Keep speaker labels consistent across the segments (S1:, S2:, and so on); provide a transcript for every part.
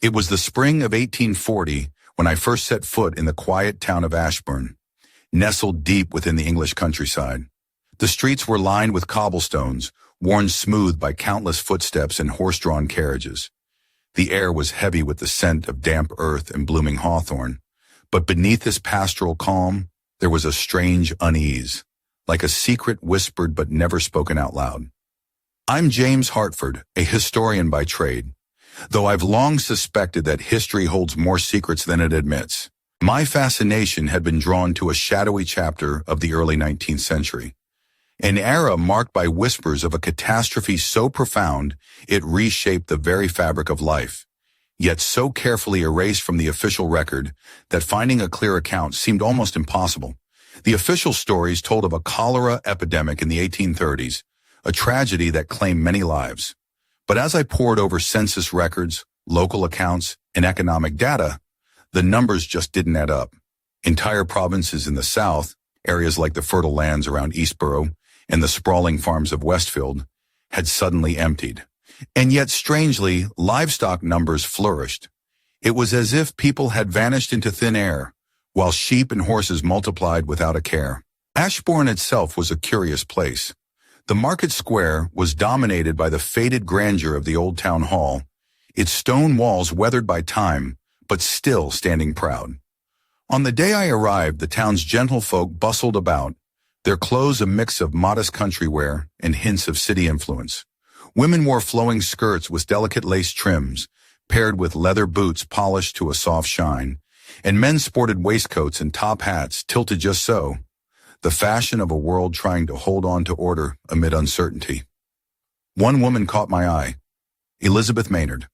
S1: It was the spring of 1840 when I first set foot in the quiet town of Ashburn, nestled deep within the English countryside. The streets were lined with cobblestones, worn smooth by countless footsteps and horse-drawn carriages. The air was heavy with the scent of damp earth and blooming hawthorn, but beneath this pastoral calm, there was a strange unease, like a secret whispered but never spoken out loud. I'm James Hartford, a historian by trade, though I've long suspected that history holds more secrets than it admits. My fascination had been drawn to a shadowy chapter of the early 19th century, an era marked by whispers of a catastrophe so profound it reshaped the very fabric of life, yet so carefully erased from the official record that finding a clear account seemed almost impossible. The official stories told of a cholera epidemic in the 1830s, a tragedy that claimed many lives. But as I pored over census records, local accounts, and economic data, the numbers just didn't add up. Entire provinces in the South, areas like the fertile lands around Eastborough and the sprawling farms of Westfield, had suddenly emptied. And yet, strangely, livestock numbers flourished. It was as if people had vanished into thin air, while sheep and horses multiplied without a care. Ashbourne itself was a curious place. The market square was dominated by the faded grandeur of the old town hall, its stone walls weathered by time, but still standing proud. On the day I arrived, the town's gentlefolk bustled about, their clothes a mix of modest country wear and hints of city influence. Women wore flowing skirts with delicate lace trims, paired with leather boots polished to a soft shine, and men sported waistcoats and top hats tilted just so, the fashion of a world trying to hold on to order amid uncertainty. One woman caught my eye, Elizabeth Maynard.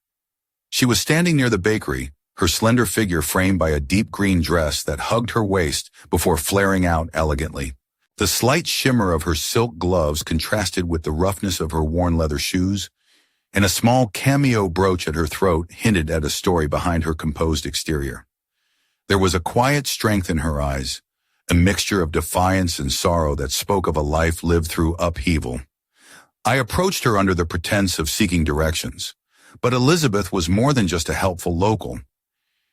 S1: She was standing near the bakery, her slender figure framed by a deep green dress that hugged her waist before flaring out elegantly. The slight shimmer of her silk gloves contrasted with the roughness of her worn leather shoes, and a small cameo brooch at her throat hinted at a story behind her composed exterior. There was a quiet strength in her eyes, a mixture of defiance and sorrow that spoke of a life lived through upheaval. I approached her under the pretense of seeking directions, but Elizabeth was more than just a helpful local.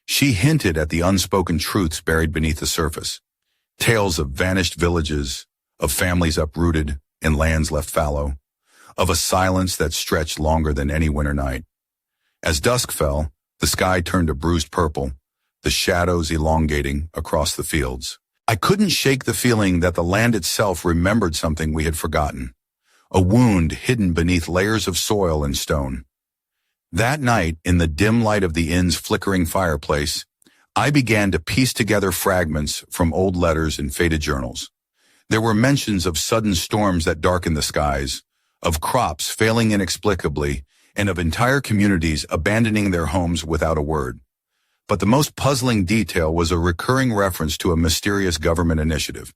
S1: She hinted at the unspoken truths buried beneath the surface, tales of vanished villages, of families uprooted and lands left fallow, of a silence that stretched longer than any winter night. As dusk fell, the sky turned a bruised purple, the shadows elongating across the fields. I couldn't shake the feeling that the land itself remembered something we had forgotten, a wound hidden beneath layers of soil and stone. That night, in the dim light of the inn's flickering fireplace, I began to piece together fragments from old letters and faded journals. There were mentions of sudden storms that darkened the skies, of crops failing inexplicably, and of entire communities abandoning their homes without a word. But the most puzzling detail was a recurring reference to a mysterious government initiative,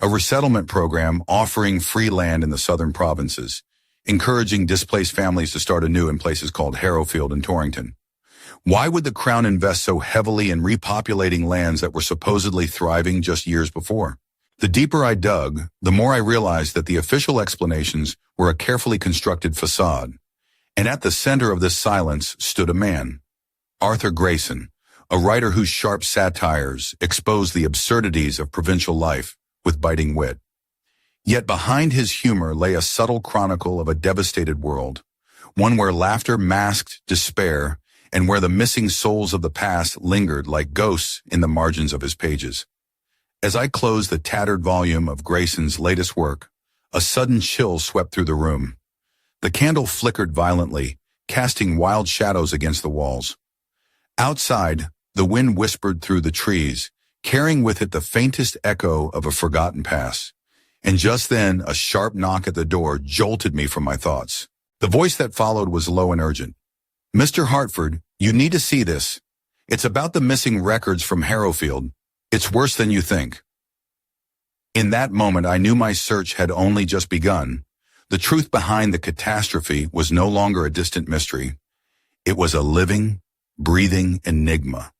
S1: a resettlement program offering free land in the southern provinces, encouraging displaced families to start anew in places called Harrowfield and Torrington. Why would the Crown invest so heavily in repopulating lands that were supposedly thriving just years before? The deeper I dug, the more I realized that the official explanations were a carefully constructed facade. And at the center of this silence stood a man, Arthur Grayson, a writer whose sharp satires exposed the absurdities of provincial life with biting wit. Yet behind his humor lay a subtle chronicle of a devastated world, one where laughter masked despair and where the missing souls of the past lingered like ghosts in the margins of his pages. As I closed the tattered volume of Grayson's latest work, a sudden chill swept through the room. The candle flickered violently, casting wild shadows against the walls. Outside, the wind whispered through the trees, carrying with it the faintest echo of a forgotten past. And just then, a sharp knock at the door jolted me from my thoughts. The voice that followed was low and urgent. "Mr. Hartford, you need to see this. It's about the missing records from Harrowfield. It's worse than you think." In that moment, I knew my search had only just begun. The truth behind the catastrophe was no longer a distant mystery. It was a living, breathing enigma,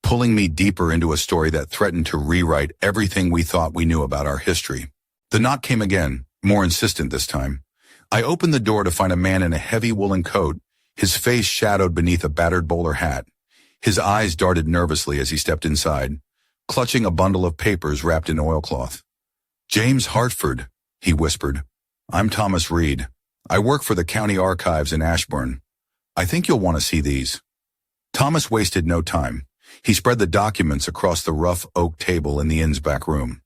S1: pulling me deeper into a story that threatened to rewrite everything we thought we knew about our history. The knock came again, more insistent this time. I opened the door to find a man in a heavy woolen coat, his face shadowed beneath a battered bowler hat. His eyes darted nervously as he stepped inside, clutching a bundle of papers wrapped in oilcloth. "James Hartford," he whispered. "I'm Thomas Reed. I work for the county archives in Ashburn. I think you'll want to see these." Thomas wasted no time. He spread the documents across the rough oak table in the inn's back room.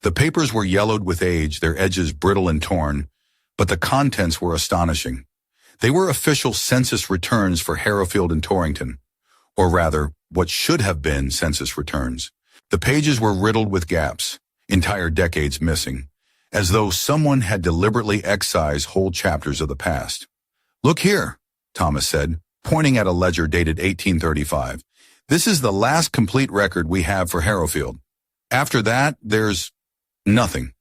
S1: The papers were yellowed with age, their edges brittle and torn, but the contents were astonishing. They were official census returns for Harrowfield and Torrington, or rather, what should have been census returns. The pages were riddled with gaps, entire decades missing, as though someone had deliberately excised whole chapters of the past. "Look here," Thomas said, pointing at a ledger dated 1835. "This is the last complete record we have for Harrowfield. After that, there's nothing.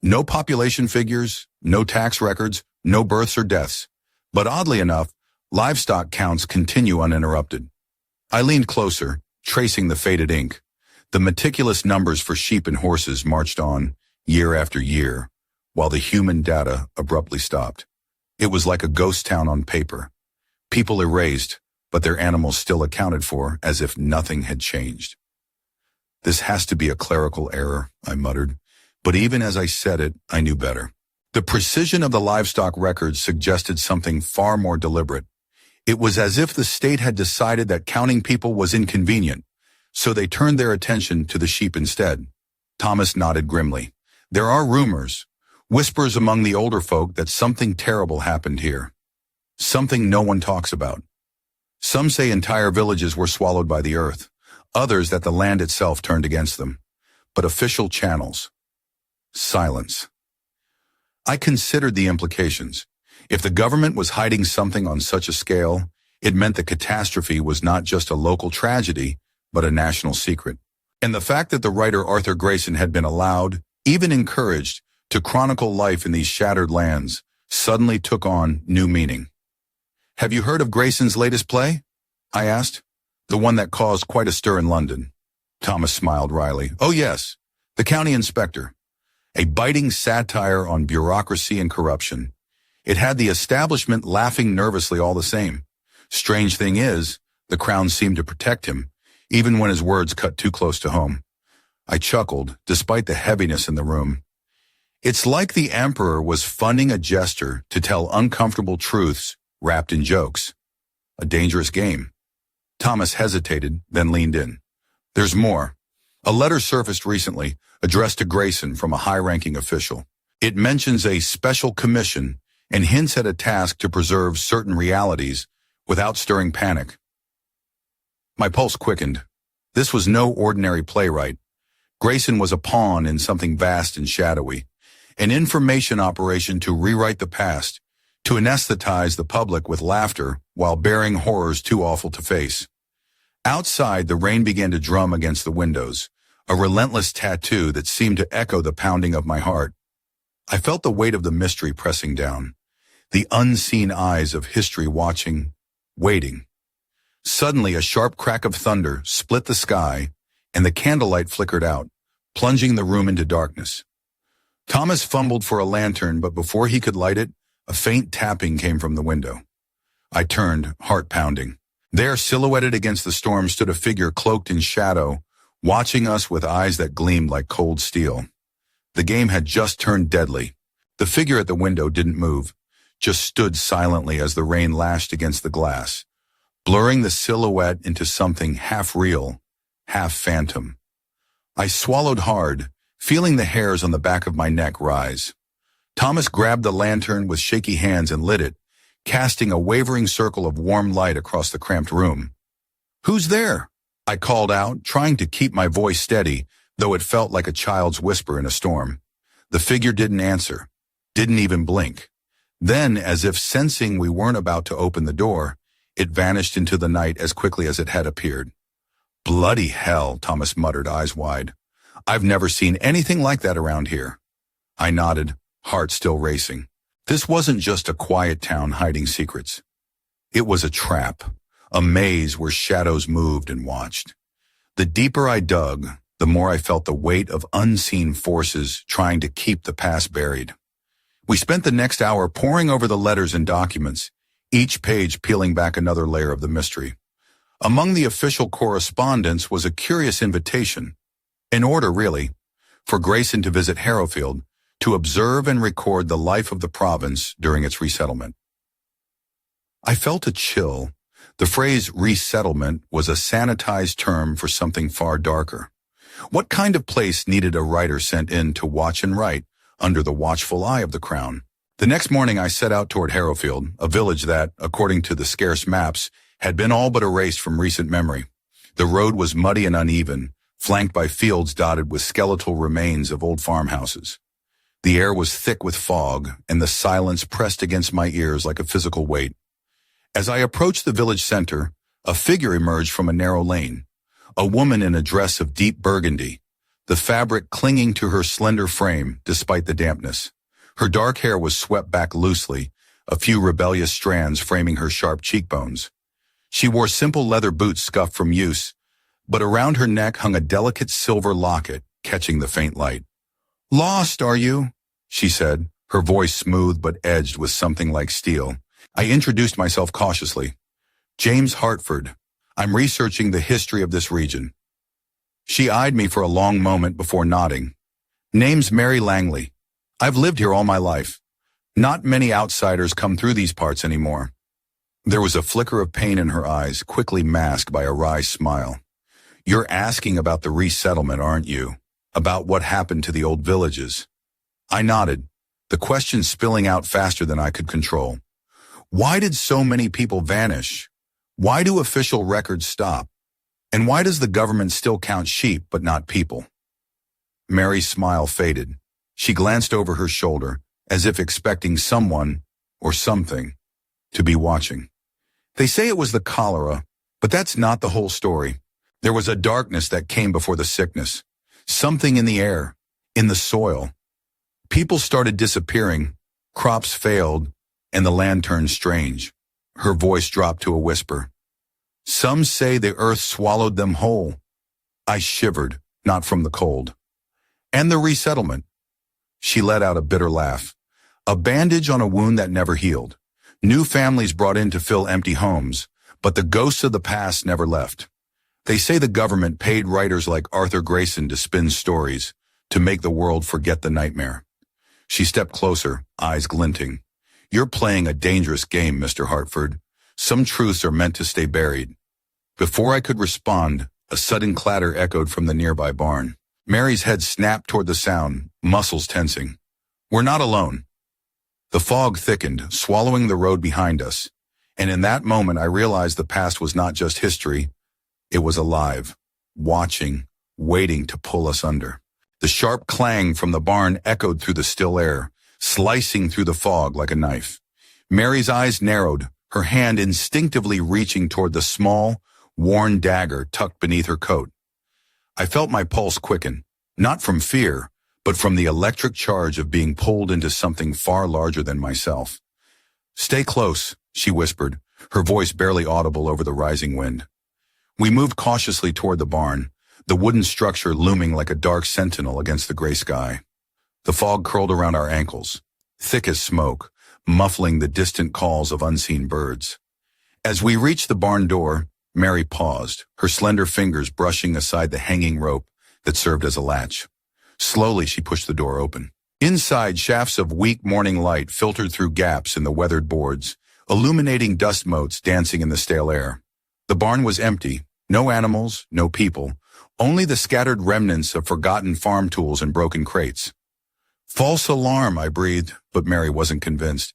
S1: No population figures, no tax records, no births or deaths. But oddly enough, livestock counts continue uninterrupted." I leaned closer, tracing the faded ink. The meticulous numbers for sheep and horses marched on, year after year, while the human data abruptly stopped. It was like a ghost town on paper. People erased, but their animals still accounted for, as if nothing had changed. "This has to be a clerical error," I muttered, but even as I said it, I knew better. The precision of the livestock records suggested something far more deliberate. It was as if the state had decided that counting people was inconvenient, so they turned their attention to the sheep instead. Thomas nodded grimly. "There are rumors, whispers among the older folk that something terrible happened here. Something no one talks about. Some say entire villages were swallowed by the earth, others that the land itself turned against them. But official channels. Silence." I considered the implications. If the government was hiding something on such a scale, it meant the catastrophe was not just a local tragedy, but a national secret. And the fact that the writer Arthur Grayson had been allowed, even encouraged, to chronicle life in these shattered lands suddenly took on new meaning. "Have you heard of Grayson's latest play?" I asked. "The one that caused quite a stir in London." Thomas smiled wryly. "Oh yes, The County Inspector. A biting satire on bureaucracy and corruption. It had the establishment laughing nervously all the same. Strange thing is, the Crown seemed to protect him, even when his words cut too close to home." I chuckled, despite the heaviness in the room. It's like the Emperor was funding a jester to tell uncomfortable truths wrapped in jokes. A dangerous game. Thomas hesitated, then leaned in. "There's more. A letter surfaced recently, addressed to Grayson from a high-ranking official. It mentions a special commission and hints at a task to preserve certain realities without stirring panic." My pulse quickened. This was no ordinary playwright. Grayson was a pawn in something vast and shadowy, an information operation to rewrite the past, to anesthetize the public with laughter while bearing horrors too awful to face. Outside, the rain began to drum against the windows, a relentless tattoo that seemed to echo the pounding of my heart. I felt the weight of the mystery pressing down, the unseen eyes of history watching, waiting. Suddenly, a sharp crack of thunder split the sky, and the candlelight flickered out, plunging the room into darkness. Thomas fumbled for a lantern, but before he could light it, a faint tapping came from the window. I turned, heart pounding. There, silhouetted against the storm, stood a figure cloaked in shadow, watching us with eyes that gleamed like cold steel. The game had just turned deadly. The figure at the window didn't move, just stood silently as the rain lashed against the glass, blurring the silhouette into something half real, half phantom. I swallowed hard, feeling the hairs on the back of my neck rise. Thomas grabbed the lantern with shaky hands and lit it, casting a wavering circle of warm light across the cramped room. "Who's there?" I called out, trying to keep my voice steady, though it felt like a child's whisper in a storm. The figure didn't answer, didn't even blink. Then, as if sensing we weren't about to open the door, it vanished into the night as quickly as it had appeared. "Bloody hell," Thomas muttered, eyes wide. "I've never seen anything like that around here." I nodded, heart still racing. This wasn't just a quiet town hiding secrets. It was a trap, a maze where shadows moved and watched. The deeper I dug, the more I felt the weight of unseen forces trying to keep the past buried. We spent the next hour poring over the letters and documents, each page peeling back another layer of the mystery. Among the official correspondence was a curious invitation, in order really, for Grayson to visit Harrowfield to observe and record the life of the province during its resettlement. I felt a chill. The phrase resettlement was a sanitized term for something far darker. What kind of place needed a writer sent in to watch and write under the watchful eye of the crown? The next morning I set out toward Harrowfield, a village that, according to the scarce maps, had been all but erased from recent memory. The road was muddy and uneven, flanked by fields dotted with skeletal remains of old farmhouses. The air was thick with fog, and the silence pressed against my ears like a physical weight. As I approached the village center, a figure emerged from a narrow lane, a woman in a dress of deep burgundy, the fabric clinging to her slender frame despite the dampness. Her dark hair was swept back loosely, a few rebellious strands framing her sharp cheekbones. She wore simple leather boots scuffed from use, but around her neck hung a delicate silver locket, catching the faint light. "Lost, are you?" she said, her voice smooth but edged with something like steel. I introduced myself cautiously. "James Hartford. I'm researching the history of this region." She eyed me for a long moment before nodding. "Name's Mary Langley. I've lived here all my life. Not many outsiders come through these parts anymore." There was a flicker of pain in her eyes, quickly masked by a wry smile. "You're asking about the resettlement, aren't you? About what happened to the old villages?" I nodded, the question spilling out faster than I could control. Why did so many people vanish? Why do official records stop? And why does the government still count sheep but not people? Mary's smile faded. She glanced over her shoulder, as if expecting someone, or something, to be watching. "They say it was the cholera, but that's not the whole story. There was a darkness that came before the sickness. Something in the air, in the soil. People started disappearing, crops failed, and the land turned strange." Her voice dropped to a whisper. "Some say the earth swallowed them whole." I shivered, not from the cold. "And the resettlement." She let out a bitter laugh. "A bandage on a wound that never healed. New families brought in to fill empty homes, but the ghosts of the past never left. They say the government paid writers like Arthur Grayson to spin stories, to make the world forget the nightmare." She stepped closer, eyes glinting. "You're playing a dangerous game, Mr. Hartford. Some truths are meant to stay buried." Before I could respond, a sudden clatter echoed from the nearby barn. Mary's head snapped toward the sound, muscles tensing. "We're not alone." The fog thickened, swallowing the road behind us, and in that moment I realized the past was not just history, it was alive, watching, waiting to pull us under. The sharp clang from the barn echoed through the still air, slicing through the fog like a knife. Mary's eyes narrowed, her hand instinctively reaching toward the small, worn dagger tucked beneath her coat. I felt my pulse quicken, not from fear, but from the electric charge of being pulled into something far larger than myself. "Stay close," she whispered, her voice barely audible over the rising wind. We moved cautiously toward the barn, the wooden structure looming like a dark sentinel against the gray sky. The fog curled around our ankles, thick as smoke, muffling the distant calls of unseen birds. As we reached the barn door, Mary paused, her slender fingers brushing aside the hanging rope that served as a latch. Slowly she pushed the door open. Inside, shafts of weak morning light filtered through gaps in the weathered boards, illuminating dust motes dancing in the stale air. The barn was empty, no animals, no people, only the scattered remnants of forgotten farm tools and broken crates. "False alarm," I breathed, but Mary wasn't convinced.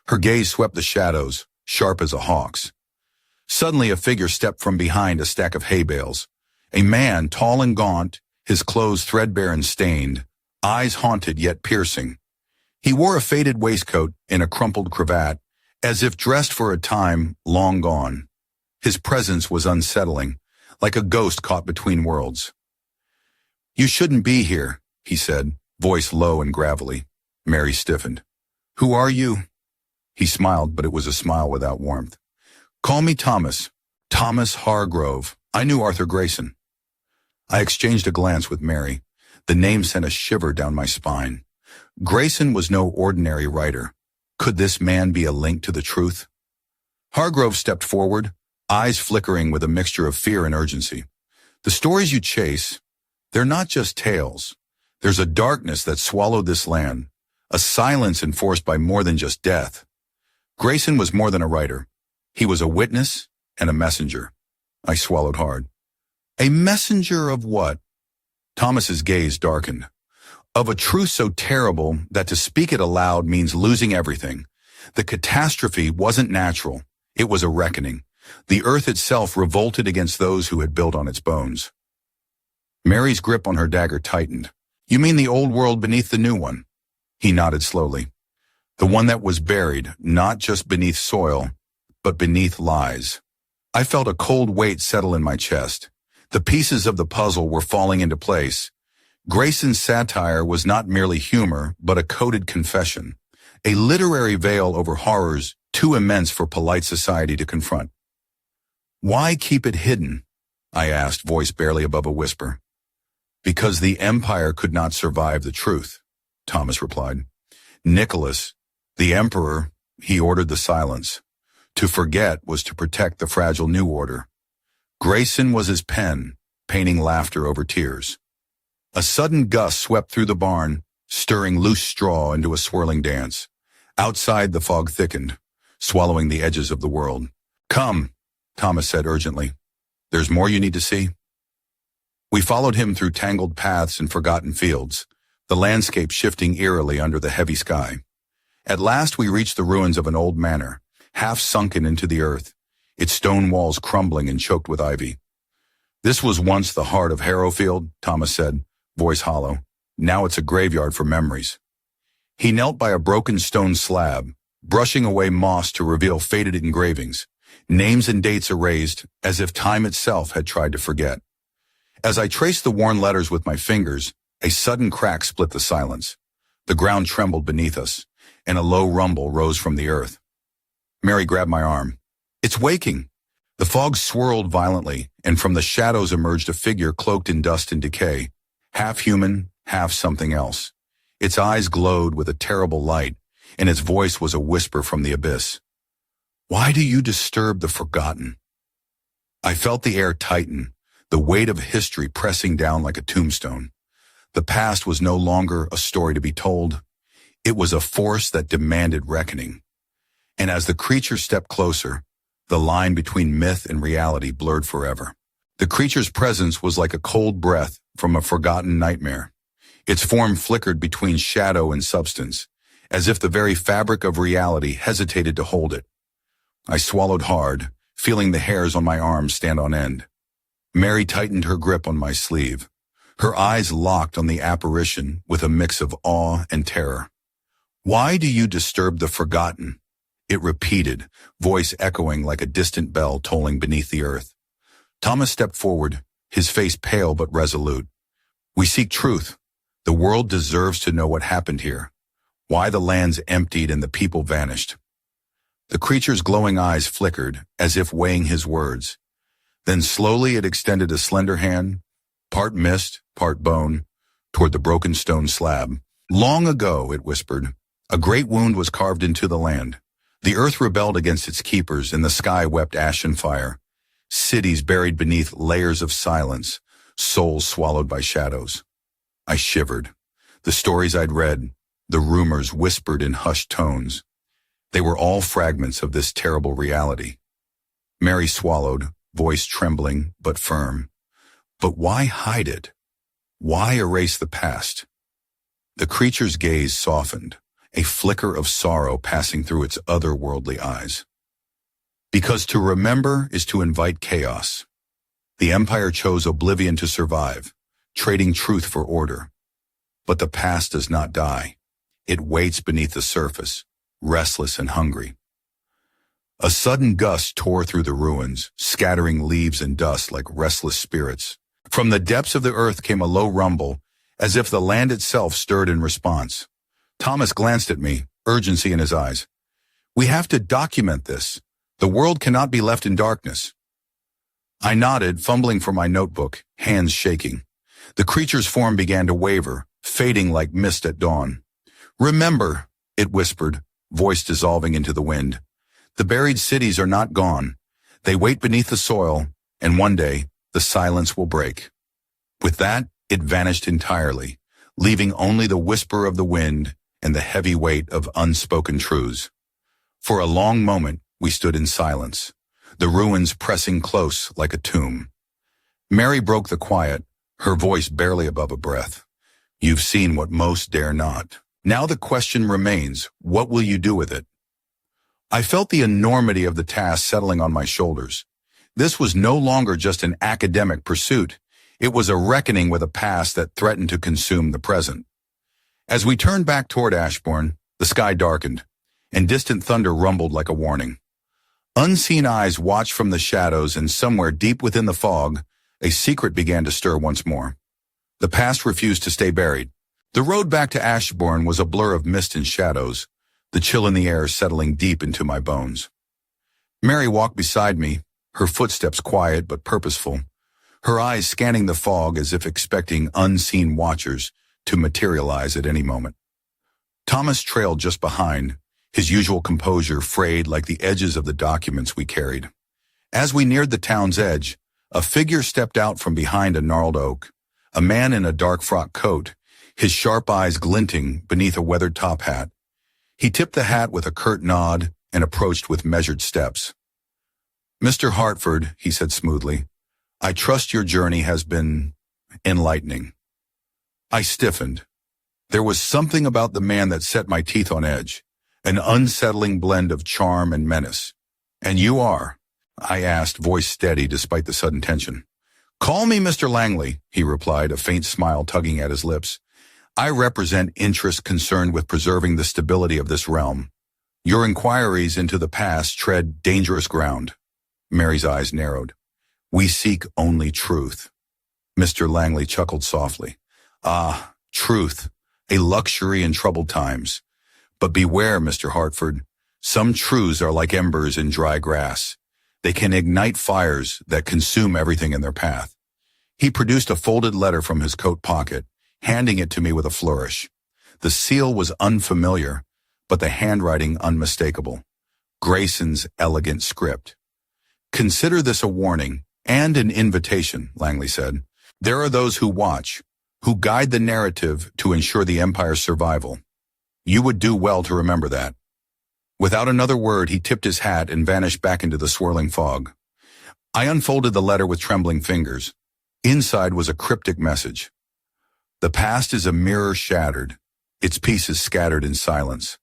S1: Her gaze swept the shadows, sharp as a hawk's. Suddenly a figure stepped from behind a stack of hay bales. A man, tall and gaunt, his clothes threadbare and stained, eyes haunted yet piercing. He wore a faded waistcoat and a crumpled cravat, as if dressed for a time long gone. His presence was unsettling, like a ghost caught between worlds. "You shouldn't be here," he said, voice low and gravelly. Mary stiffened. "Who are you?" He smiled, but it was a smile without warmth. "Call me Thomas. Thomas Hargrove. I knew Arthur Grayson." I exchanged a glance with Mary. The name sent a shiver down my spine. Grayson was no ordinary writer. Could this man be a link to the truth? Hargrove stepped forward, eyes flickering with a mixture of fear and urgency. The stories you chase, they're not just tales. There's a darkness that swallowed this land, a silence enforced by more than just death. Grayson was more than a writer. He was a witness and a messenger. I swallowed hard. A messenger of what? Thomas's gaze darkened. Of a truth so terrible that to speak it aloud means losing everything. The catastrophe wasn't natural. It was a reckoning. The earth itself revolted against those who had built on its bones. Mary's grip on her dagger tightened. You mean the old world beneath the new one? He nodded slowly. The one that was buried, not just beneath soil, but beneath lies. I felt a cold weight settle in my chest. The pieces of the puzzle were falling into place. Grayson's satire was not merely humor, but a coded confession. A literary veil over horrors too immense for polite society to confront. Why keep it hidden? I asked, voice barely above a whisper. Because the Empire could not survive the truth, Thomas replied. Nicholas, the Emperor, he ordered the silence. To forget was to protect the fragile new order. Grayson was his pen, painting laughter over tears. A sudden gust swept through the barn, stirring loose straw into a swirling dance. Outside, the fog thickened, swallowing the edges of the world. Come, Thomas said urgently. There's more you need to see. We followed him through tangled paths and forgotten fields, the landscape shifting eerily under the heavy sky. At last we reached the ruins of an old manor, half sunken into the earth, its stone walls crumbling and choked with ivy. This was once the heart of Harrowfield, Thomas said, voice hollow. Now it's a graveyard for memories. He knelt by a broken stone slab, brushing away moss to reveal faded engravings, names and dates erased as if time itself had tried to forget. As I traced the worn letters with my fingers, a sudden crack split the silence. The ground trembled beneath us, and a low rumble rose from the earth. Mary grabbed my arm. It's waking. The fog swirled violently, and from the shadows emerged a figure cloaked in dust and decay, half human, half something else. Its eyes glowed with a terrible light, and its voice was a whisper from the abyss. Why do you disturb the forgotten? I felt the air tighten, the weight of history pressing down like a tombstone. The past was no longer a story to be told. It was a force that demanded reckoning. And as the creature stepped closer, the line between myth and reality blurred forever. The creature's presence was like a cold breath from a forgotten nightmare. Its form flickered between shadow and substance, as if the very fabric of reality hesitated to hold it. I swallowed hard, feeling the hairs on my arms stand on end. Mary tightened her grip on my sleeve. Her eyes locked on the apparition with a mix of awe and terror. Why do you disturb the forgotten? It repeated, voice echoing like a distant bell tolling beneath the earth. Thomas stepped forward, his face pale but resolute. We seek truth. The world deserves to know what happened here, why the lands emptied and the people vanished. The creature's glowing eyes flickered, as if weighing his words. Then slowly it extended a slender hand, part mist, part bone, toward the broken stone slab. Long ago, it whispered, a great wound was carved into the land. The earth rebelled against its keepers, and the sky wept ash and fire. Cities buried beneath layers of silence, souls swallowed by shadows. I shivered. The stories I'd read, the rumors whispered in hushed tones. They were all fragments of this terrible reality. Mary swallowed, voice trembling but firm. But why hide it? Why erase the past? The creature's gaze softened, a flicker of sorrow passing through its otherworldly eyes. Because to remember is to invite chaos. The Empire chose oblivion to survive, trading truth for order. But the past does not die. It waits beneath the surface, restless and hungry. A sudden gust tore through the ruins, scattering leaves and dust like restless spirits. From the depths of the earth came a low rumble, as if the land itself stirred in response. Thomas glanced at me, urgency in his eyes. We have to document this. The world cannot be left in darkness. I nodded, fumbling for my notebook, hands shaking. The creature's form began to waver, fading like mist at dawn. Remember, it whispered, voice dissolving into the wind. The buried cities are not gone. They wait beneath the soil, and one day, the silence will break. With that, it vanished entirely, leaving only the whisper of the wind and the heavy weight of unspoken truths. For a long moment, we stood in silence, the ruins pressing close like a tomb. Mary broke the quiet, her voice barely above a breath. You've seen what most dare not. Now the question remains, what will you do with it? I felt the enormity of the task settling on my shoulders. This was no longer just an academic pursuit. It was a reckoning with a past that threatened to consume the present. As we turned back toward Ashbourne, the sky darkened, and distant thunder rumbled like a warning. Unseen eyes watched from the shadows, and somewhere deep within the fog, a secret began to stir once more. The past refused to stay buried. The road back to Ashbourne was a blur of mist and shadows, the chill in the air settling deep into my bones. Mary walked beside me, her footsteps quiet but purposeful, her eyes scanning the fog as if expecting unseen watchers to materialize at any moment. Thomas trailed just behind, his usual composure frayed like the edges of the documents we carried. As we neared the town's edge, a figure stepped out from behind a gnarled oak, a man in a dark frock coat, his sharp eyes glinting beneath a weathered top hat. He tipped the hat with a curt nod and approached with measured steps. Mr. Hartford, he said smoothly, I trust your journey has been enlightening. I stiffened. There was something about the man that set my teeth on edge, an unsettling blend of charm and menace. And you are? I asked, voice steady despite the sudden tension. Call me Mr. Langley, he replied, a faint smile tugging at his lips. I represent interests concerned with preserving the stability of this realm. Your inquiries into the past tread dangerous ground. Mary's eyes narrowed. We seek only truth. Mr. Langley chuckled softly. Ah, truth, a luxury in troubled times. But beware, Mr. Hartford. Some truths are like embers in dry grass. They can ignite fires that consume everything in their path. He produced a folded letter from his coat pocket, handing it to me with a flourish. The seal was unfamiliar, but the handwriting unmistakable. Grayson's elegant script. Consider this a warning and an invitation, Langley said. There are those who watch, who guide the narrative to ensure the Empire's survival. You would do well to remember that. Without another word, he tipped his hat and vanished back into the swirling fog. I unfolded the letter with trembling fingers. Inside was a cryptic message. The past is a mirror shattered, its pieces scattered in silence.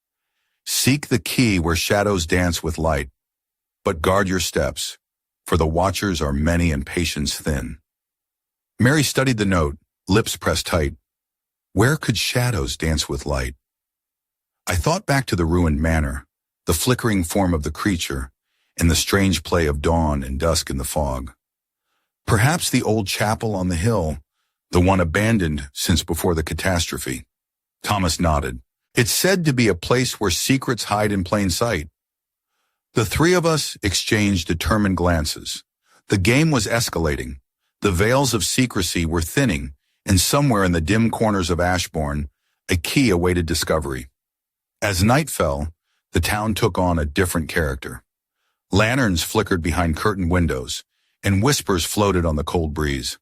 S1: Seek the key where shadows dance with light, but guard your steps, for the watchers are many and patience thin. Mary studied the note, lips pressed tight. Where could shadows dance with light? I thought back to the ruined manor, the flickering form of the creature, and the strange play of dawn and dusk in the fog. Perhaps the old chapel on the hill, the one abandoned since before the catastrophe. Thomas nodded. It's said to be a place where secrets hide in plain sight. The three of us exchanged determined glances. The game was escalating. The veils of secrecy were thinning, and somewhere in the dim corners of Ashbourne, a key awaited discovery. As night fell, the town took on a different character. Lanterns flickered behind curtained windows, and whispers floated on the cold breeze.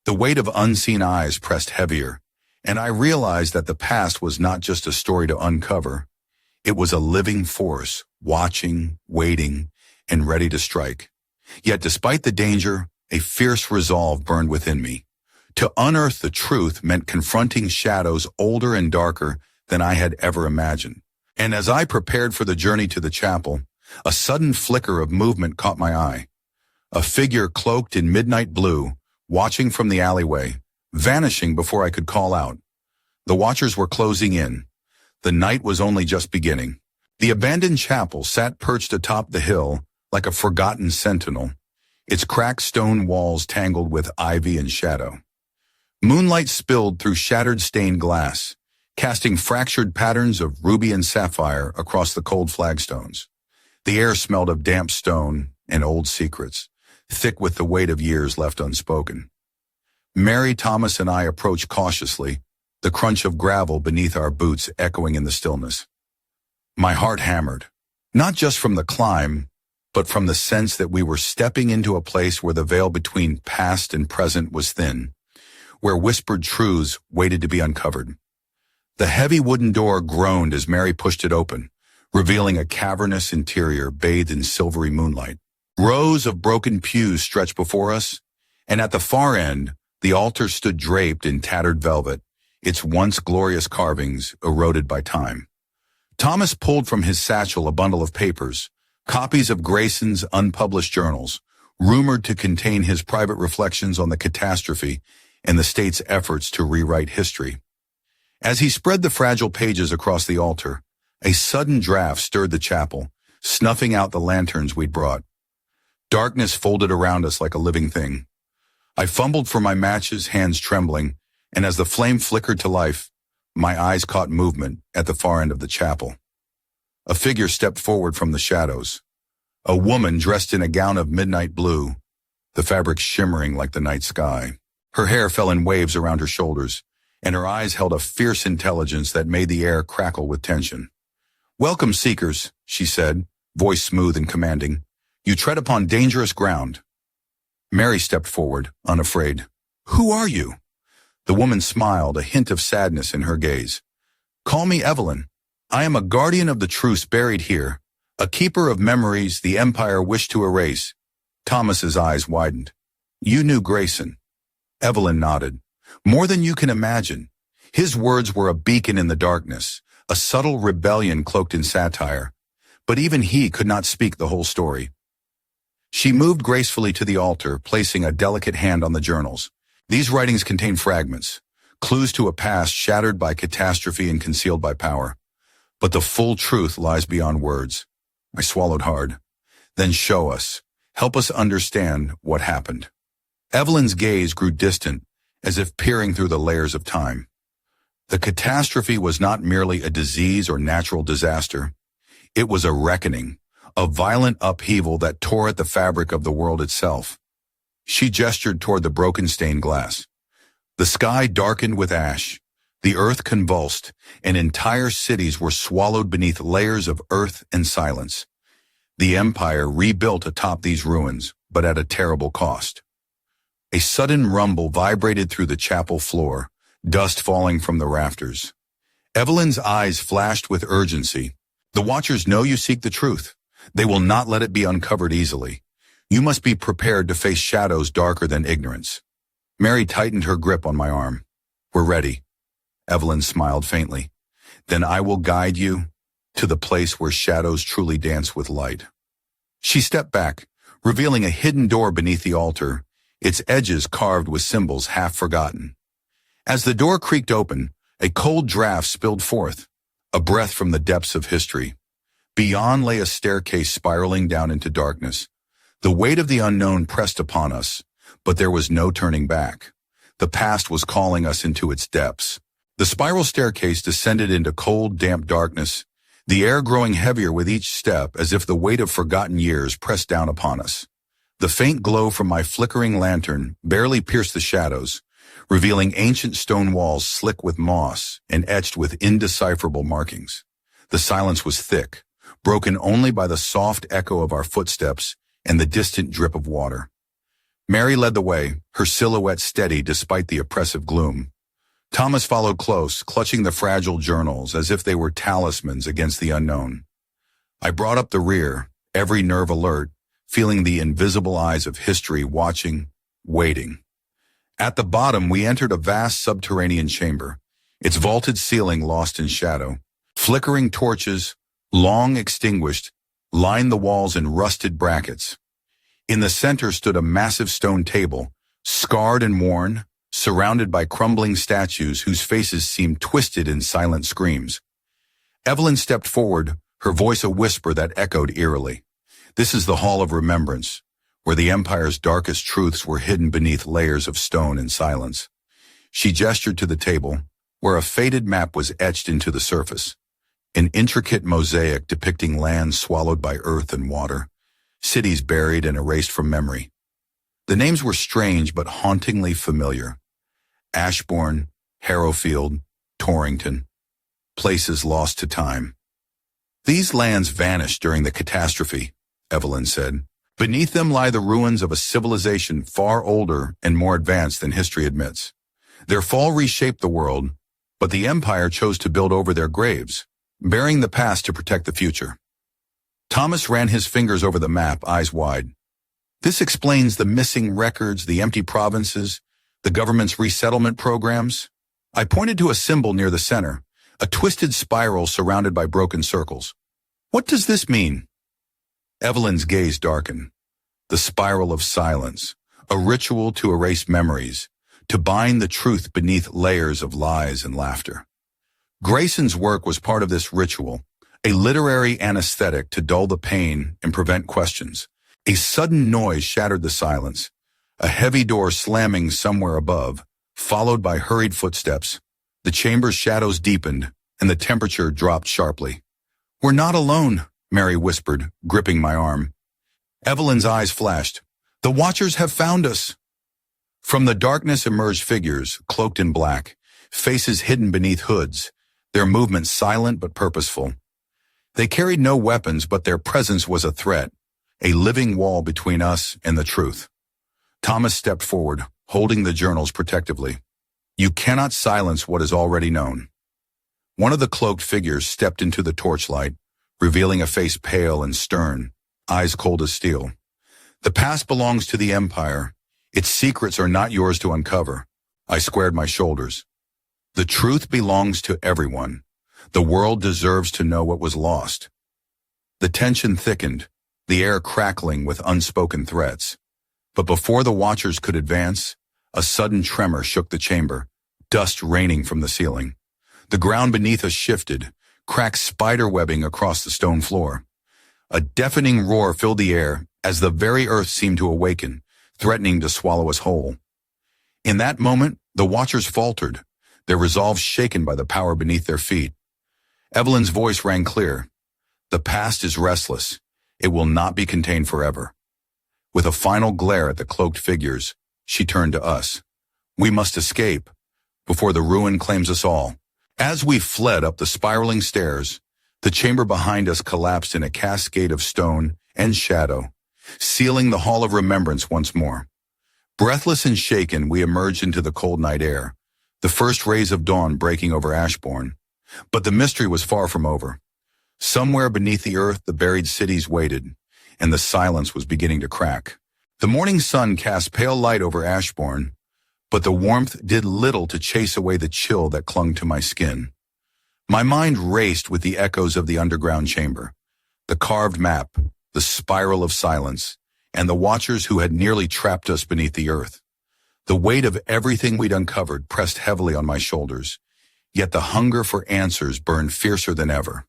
S1: The weight of unseen eyes pressed heavier, and I realized that the past was not just a story to uncover. It was a living force, watching, waiting, and ready to strike. Yet despite the danger, a fierce resolve burned within me. To unearth the truth meant confronting shadows older and darker than I had ever imagined. And as I prepared for the journey to the chapel, a sudden flicker of movement caught my eye. A figure cloaked in midnight blue, watching from the alleyway, vanishing before I could call out. The watchers were closing in. The night was only just beginning. The abandoned chapel sat perched atop the hill like a forgotten sentinel, its cracked stone walls tangled with ivy and shadow. Moonlight spilled through shattered stained glass, casting fractured patterns of ruby and sapphire across the cold flagstones. The air smelled of damp stone and old secrets, thick with the weight of years left unspoken. Mary, Thomas, and I approached cautiously, the crunch of gravel beneath our boots echoing in the stillness. My heart hammered. Not just from the climb, but from the sense that we were stepping into a place where the veil between past and present was thin, where whispered truths waited to be uncovered. The heavy wooden door groaned as Mary pushed it open, revealing a cavernous interior bathed in silvery moonlight. Rows of broken pews stretched before us, and at the far end, the altar stood draped in tattered velvet, its once glorious carvings eroded by time. Thomas pulled from his satchel a bundle of papers, copies of Grayson's unpublished journals, rumored to contain his private reflections on the catastrophe and the state's efforts to rewrite history. As he spread the fragile pages across the altar, a sudden draft stirred the chapel, snuffing out the lanterns we'd brought. Darkness folded around us like a living thing. I fumbled for my matches, hands trembling, and as the flame flickered to life, my eyes caught movement at the far end of the chapel. A figure stepped forward from the shadows. A woman dressed in a gown of midnight blue, the fabric shimmering like the night sky. Her hair fell in waves around her shoulders, and her eyes held a fierce intelligence that made the air crackle with tension. "Welcome, seekers," she said, voice smooth and commanding. "You tread upon dangerous ground." Mary stepped forward, unafraid. "Who are you?" The woman smiled, a hint of sadness in her gaze. "Call me Evelyn. I am a guardian of the truths buried here, a keeper of memories the Empire wished to erase." Thomas's eyes widened. "You knew Grayson." Evelyn nodded. "More than you can imagine." His words were a beacon in the darkness, a subtle rebellion cloaked in satire. But even he could not speak the whole story. She moved gracefully to the altar, placing a delicate hand on the journals. These writings contain fragments, clues to a past shattered by catastrophe and concealed by power. But the full truth lies beyond words. I swallowed hard. "Then show us. Help us understand what happened." Evelyn's gaze grew distant, as if peering through the layers of time. The catastrophe was not merely a disease or natural disaster. It was a reckoning, a violent upheaval that tore at the fabric of the world itself. She gestured toward the broken stained glass. The sky darkened with ash, the earth convulsed, and entire cities were swallowed beneath layers of earth and silence. The Empire rebuilt atop these ruins, but at a terrible cost. A sudden rumble vibrated through the chapel floor, dust falling from the rafters. Evelyn's eyes flashed with urgency. "The Watchers know you seek the truth. They will not let it be uncovered easily. You must be prepared to face shadows darker than ignorance." Mary tightened her grip on my arm. "We're ready." Evelyn smiled faintly. "Then I will guide you to the place where shadows truly dance with light." She stepped back, revealing a hidden door beneath the altar, its edges carved with symbols half forgotten. As the door creaked open, a cold draft spilled forth, a breath from the depths of history. Beyond lay a staircase spiraling down into darkness. The weight of the unknown pressed upon us, but there was no turning back. The past was calling us into its depths. The spiral staircase descended into cold, damp darkness, the air growing heavier with each step as if the weight of forgotten years pressed down upon us. The faint glow from my flickering lantern barely pierced the shadows, revealing ancient stone walls slick with moss and etched with indecipherable markings. The silence was thick, broken only by the soft echo of our footsteps and the distant drip of water. Mary led the way, her silhouette steady despite the oppressive gloom. Thomas followed close, clutching the fragile journals as if they were talismans against the unknown. I brought up the rear, every nerve alert, feeling the invisible eyes of history watching, waiting. At the bottom, we entered a vast subterranean chamber, its vaulted ceiling lost in shadow. Flickering torches, long extinguished, lined the walls in rusted brackets. In the center stood a massive stone table, scarred and worn, surrounded by crumbling statues whose faces seemed twisted in silent screams. Evelyn stepped forward, her voice a whisper that echoed eerily. "This is the Hall of Remembrance, where the Empire's darkest truths were hidden beneath layers of stone and silence." She gestured to the table, where a faded map was etched into the surface, an intricate mosaic depicting lands swallowed by earth and water, cities buried and erased from memory. The names were strange but hauntingly familiar. Ashbourne, Harrowfield, Torrington, places lost to time. These lands vanished during the catastrophe, Evelyn said. Beneath them lie the ruins of a civilization far older and more advanced than history admits. Their fall reshaped the world, but the empire chose to build over their graves, burying the past to protect the future. Thomas ran his fingers over the map, eyes wide. This explains the missing records, the empty provinces, the government's resettlement programs. I pointed to a symbol near the center, a twisted spiral surrounded by broken circles. What does this mean? Evelyn's gaze darkened. The spiral of silence, a ritual to erase memories, to bind the truth beneath layers of lies and laughter. Grayson's work was part of this ritual, a literary anesthetic to dull the pain and prevent questions. A sudden noise shattered the silence, a heavy door slamming somewhere above, followed by hurried footsteps. The chamber's shadows deepened, and the temperature dropped sharply. "We're not alone," Mary whispered, gripping my arm. Evelyn's eyes flashed. "The Watchers have found us." From the darkness emerged figures, cloaked in black, faces hidden beneath hoods, their movements silent but purposeful. They carried no weapons, but their presence was a threat, a living wall between us and the truth. Thomas stepped forward, holding the journals protectively. "You cannot silence what is already known." One of the cloaked figures stepped into the torchlight, revealing a face pale and stern, eyes cold as steel. "The past belongs to the Empire. Its secrets are not yours to uncover." I squared my shoulders. "The truth belongs to everyone. The world deserves to know what was lost." The tension thickened, the air crackling with unspoken threats. But before the Watchers could advance, a sudden tremor shook the chamber, dust raining from the ceiling. The ground beneath us shifted, cracked spider-webbing across the stone floor. A deafening roar filled the air as the very earth seemed to awaken, threatening to swallow us whole. In that moment, the Watchers faltered, their resolve shaken by the power beneath their feet. Evelyn's voice rang clear. "The past is restless. It will not be contained forever." With a final glare at the cloaked figures, she turned to us. "We must escape before the ruin claims us all." As we fled up the spiraling stairs, the chamber behind us collapsed in a cascade of stone and shadow, sealing the Hall of Remembrance once more. Breathless and shaken, we emerged into the cold night air, the first rays of dawn breaking over Ashbourne. But the mystery was far from over. Somewhere beneath the earth, the buried cities waited, and the silence was beginning to crack. The morning sun cast pale light over Ashbourne, but the warmth did little to chase away the chill that clung to my skin. My mind raced with the echoes of the underground chamber, the carved map, the spiral of silence, and the Watchers who had nearly trapped us beneath the earth. The weight of everything we'd uncovered pressed heavily on my shoulders, yet the hunger for answers burned fiercer than ever.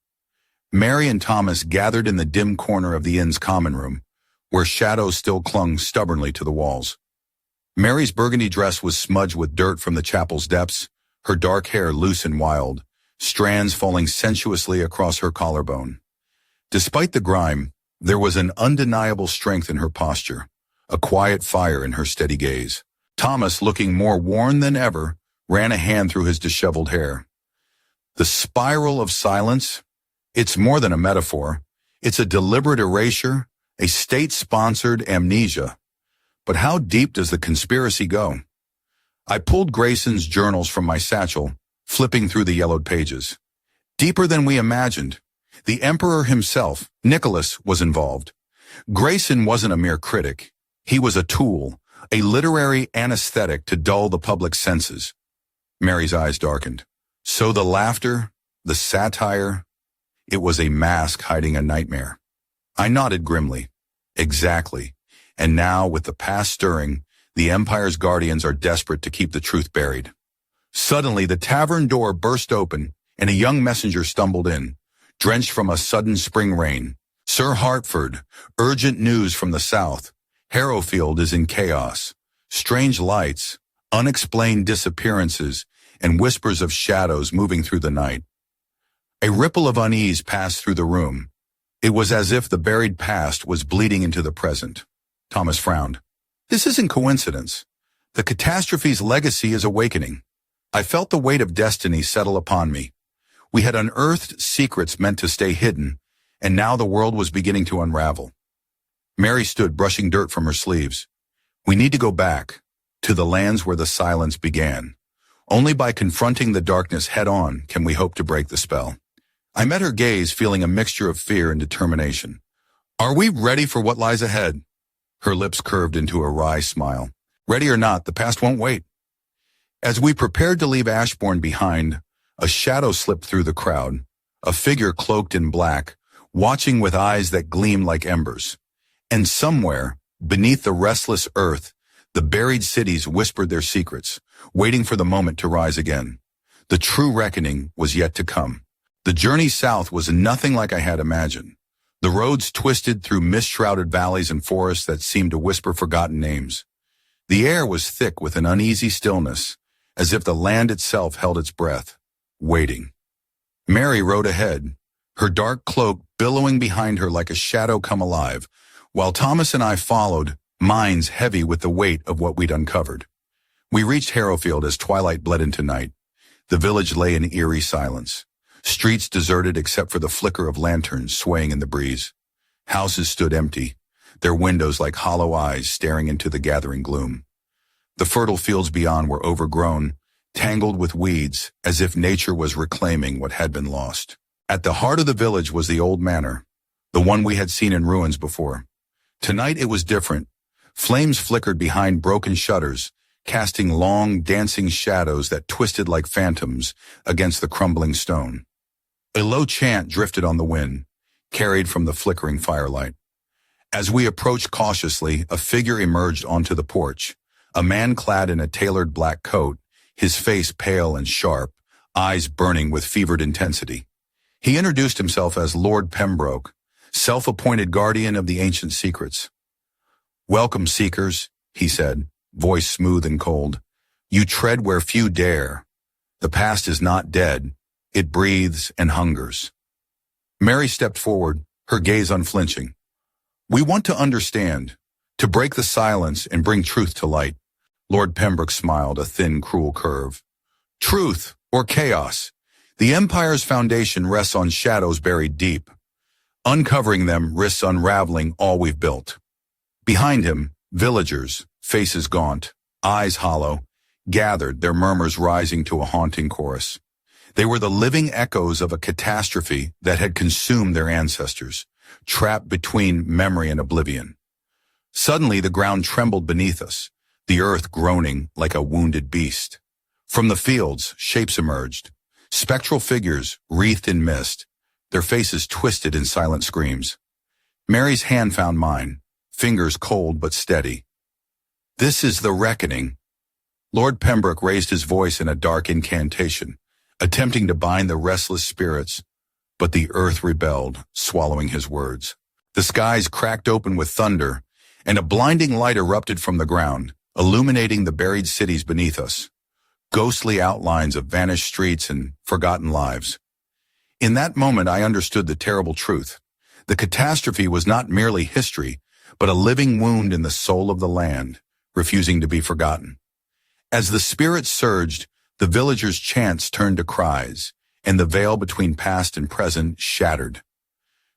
S1: Mary and Thomas gathered in the dim corner of the inn's common room, where shadows still clung stubbornly to the walls. Mary's burgundy dress was smudged with dirt from the chapel's depths, her dark hair loose and wild, strands falling sensuously across her collarbone. Despite the grime, there was an undeniable strength in her posture, a quiet fire in her steady gaze. Thomas, looking more worn than ever, ran a hand through his disheveled hair. "The spiral of silence? It's more than a metaphor. It's a deliberate erasure, a state-sponsored amnesia. But how deep does the conspiracy go?" I pulled Grayson's journals from my satchel, flipping through the yellowed pages. Deeper than we imagined. The Emperor himself, Nicholas, was involved. Grayson wasn't a mere critic. He was a tool, a literary anesthetic to dull the public senses. Mary's eyes darkened. So the laughter, the satire, it was a mask hiding a nightmare. I nodded grimly. Exactly. And now, with the past stirring, the Empire's guardians are desperate to keep the truth buried. Suddenly, the tavern door burst open, and a young messenger stumbled in, drenched from a sudden spring rain. "Sir Hartford, urgent news from the south. Harrowfield is in chaos. Strange lights, unexplained disappearances, and whispers of shadows moving through the night." A ripple of unease passed through the room. It was as if the buried past was bleeding into the present. Thomas frowned. "This isn't coincidence. The catastrophe's legacy is awakening." I felt the weight of destiny settle upon me. We had unearthed secrets meant to stay hidden, and now the world was beginning to unravel. Mary stood brushing dirt from her sleeves. We need to go back, to the lands where the silence began. Only by confronting the darkness head-on can we hope to break the spell. I met her gaze, feeling a mixture of fear and determination. Are we ready for what lies ahead? Her lips curved into a wry smile. Ready or not, the past won't wait. As we prepared to leave Ashbourne behind, a shadow slipped through the crowd, a figure cloaked in black, watching with eyes that gleamed like embers. And somewhere, beneath the restless earth, the buried cities whispered their secrets, waiting for the moment to rise again. The true reckoning was yet to come. The journey south was nothing like I had imagined. The roads twisted through mist-shrouded valleys and forests that seemed to whisper forgotten names. The air was thick with an uneasy stillness, as if the land itself held its breath, waiting. Mary rode ahead, her dark cloak billowing behind her like a shadow come alive, while Thomas and I followed, minds heavy with the weight of what we'd uncovered. We reached Harrowfield as twilight bled into night. The village lay in eerie silence, streets deserted except for the flicker of lanterns swaying in the breeze. Houses stood empty, their windows like hollow eyes staring into the gathering gloom. The fertile fields beyond were overgrown, tangled with weeds, as if nature was reclaiming what had been lost. At the heart of the village was the old manor, the one we had seen in ruins before. Tonight it was different. Flames flickered behind broken shutters, casting long, dancing shadows that twisted like phantoms against the crumbling stone. A low chant drifted on the wind, carried from the flickering firelight. As we approached cautiously, a figure emerged onto the porch, a man clad in a tailored black coat, his face pale and sharp, eyes burning with fevered intensity. He introduced himself as Lord Pembroke, self-appointed guardian of the ancient secrets. Welcome, seekers, he said, voice smooth and cold. You tread where few dare. The past is not dead. It breathes and hungers. Mary stepped forward, her gaze unflinching. We want to understand, to break the silence and bring truth to light. Lord Pembroke smiled, a thin, cruel curve. Truth, or chaos. The Empire's foundation rests on shadows buried deep. Uncovering them risks unraveling all we've built. Behind him, villagers, faces gaunt, eyes hollow, gathered, their murmurs rising to a haunting chorus. They were the living echoes of a catastrophe that had consumed their ancestors, trapped between memory and oblivion. Suddenly, the ground trembled beneath us, the earth groaning like a wounded beast. From the fields, shapes emerged, spectral figures wreathed in mist, their faces twisted in silent screams. Mary's hand found mine, fingers cold but steady. This is the reckoning. Lord Pembroke raised his voice in a dark incantation, attempting to bind the restless spirits, but the earth rebelled, swallowing his words. The skies cracked open with thunder, and a blinding light erupted from the ground, illuminating the buried cities beneath us, ghostly outlines of vanished streets and forgotten lives. In that moment, I understood the terrible truth. The catastrophe was not merely history, but a living wound in the soul of the land, refusing to be forgotten. As the spirits surged, the villagers' chants turned to cries, and the veil between past and present shattered.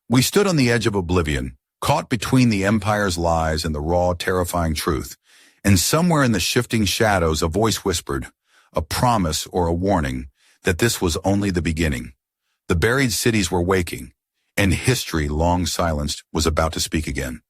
S1: We stood on the edge of oblivion, caught between the Empire's lies and the raw, terrifying truth, and somewhere in the shifting shadows a voice whispered, a promise or a warning, that this was only the beginning. The buried cities were waking, and history, long silenced, was about to speak again.